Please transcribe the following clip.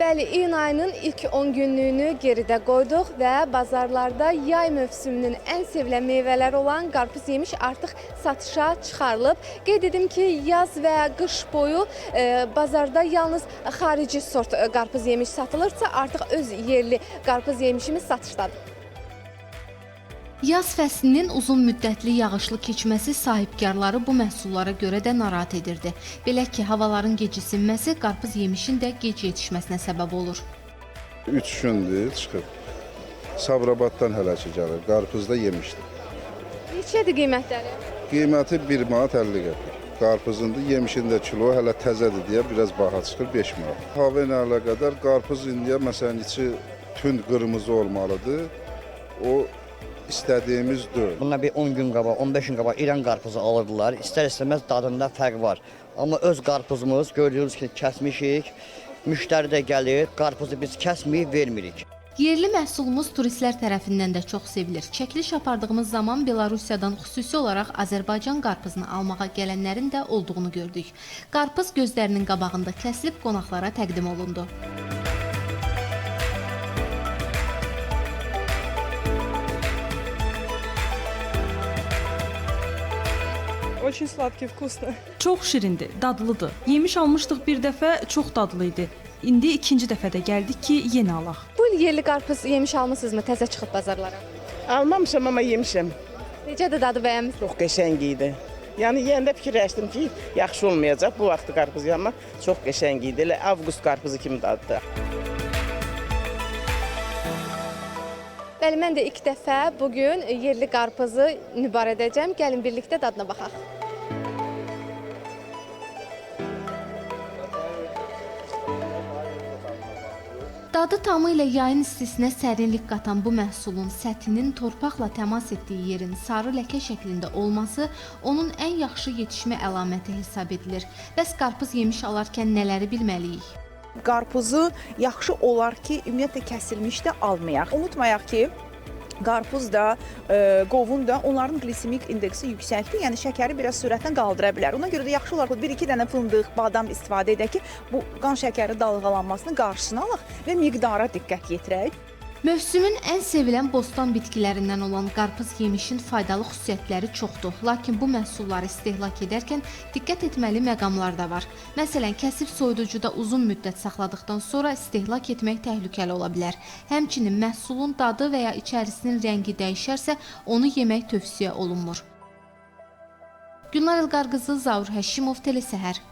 Bəli, iyun ayının ilk 10 günlüyünü geridə qoyduq və bazarlarda yay mövsümünün ən sevilən meyvələri olan qarpız yemiş artıq satışa çıxarılıb. Qeyd edim ki, yaz və qış boyu bazarda yalnız xarici sort qarpız yemiş satılırsa, artıq öz yerli qarpız yemişimiz satışdadır. Yaz fəslinin uzun müddətli yağışlı keçməsi sahibkarları bu məhsullara görə də narahat edirdi. Belə ki, havaların gecisinməsi qarpız yemişin də gec yetişməsinə səbəb olur. 3 gündür çıxıb. Sabirabaddan hələ ki gəlir. Qarpız da yemişdir. Neçədir qiymətləri? Qiyməti 1 manat 50 qəpik. Qarpızın da yemişin də kilo hələ təzədir deyə biraz baha çıxır 5 manat. Hava ilə əlaqədar qarpız indiyə məsələn içi tünd qırmızı olmalıdır. O İstədiyimiz deyil. Bundan bir 10 gün qabaq, 15 gün qabaq İran qarpızı alırdılar. İstər-istəməz dadında fərq var. Amma öz qarpızımız gördüyünüz ki, kəsmişik. Müştəri də gəlir, qarpızı biz kəsməyib vermirik. Yerli məhsulumuz turistlər tərəfindən də çox sevilir. Çəkiliş apardığımız zaman Belarusiyadan xüsusi olaraq Azərbaycan qarpızını almağa gələnlərin də olduğunu gördük. Qarpız gözlərinin qabağında kəsilib qonaqlara təqdim olundu. Очень sladkий, вкусно. Çox şirindir, dadlıdır. Yemiş almışdıq bir dəfə, çox dadlı idi. İndi ikinci dəfə də gəldik ki, yenə alaq. Bu il yerli qarpız yemiş almısınızmı? Təzə çıxıb bazarlara. Almamışam amma yemişəm. Necədir dadı, bəyənmisiniz? Çox qəşəng idi. Yəni yeyəndə fikirləşdim ki, yaxşı olmayacaq. Bu vaxtı qarpız yemək çox qəşəng idi. Elə avqust qarpızı kimi daddı. Bəli, mən də ilk dəfə bugün yerli qarpızı nübar edəcəm. Gəlin birlikdə dadına baxaq. Dadı tamamilə yayın istisinə sərinlik qatan bu məhsulun sətinin torpaqla təmas etdiyi yerin sarı ləkə şəklində olması onun ən yaxşı yetişmə əlaməti hesab edilir. Bəs qarpız yemiş alarkən nələri bilməliyik? Qarpuzu yaxşı olar ki, ümumiyyətlə kəsilmiş də almayaq. Unutmayaq ki, qarpuz da, qovun da onların glisemik indeksi yüksəkdir. Yəni şəkəri biraz sürətlə qaldıra bilər. Ona görə də yaxşı olar ki, 1-2 dənə fındıq, badam istifadə edək ki, bu qan şəkəri dalğalanmasının qarşısını alaq və miqdara diqqət yetirək. Mövsümün ən sevilən bostan bitkilərindən olan qarpız yemişin faydalı xüsusiyyətləri çoxdur. Lakin bu məhsulları istehlak edərkən diqqət etməli məqamlar da var. Məsələn, kəsif soyuducuda uzun müddət saxladıqdan sonra istehlak etmək təhlükəli ola bilər. Həmçinin məhsulun dadı və ya içərisinin rəngi dəyişərsə, onu yemək tövsiyə olunmur. Gülnar İlqar qızı, Zaur Həşimov, Telesəhər.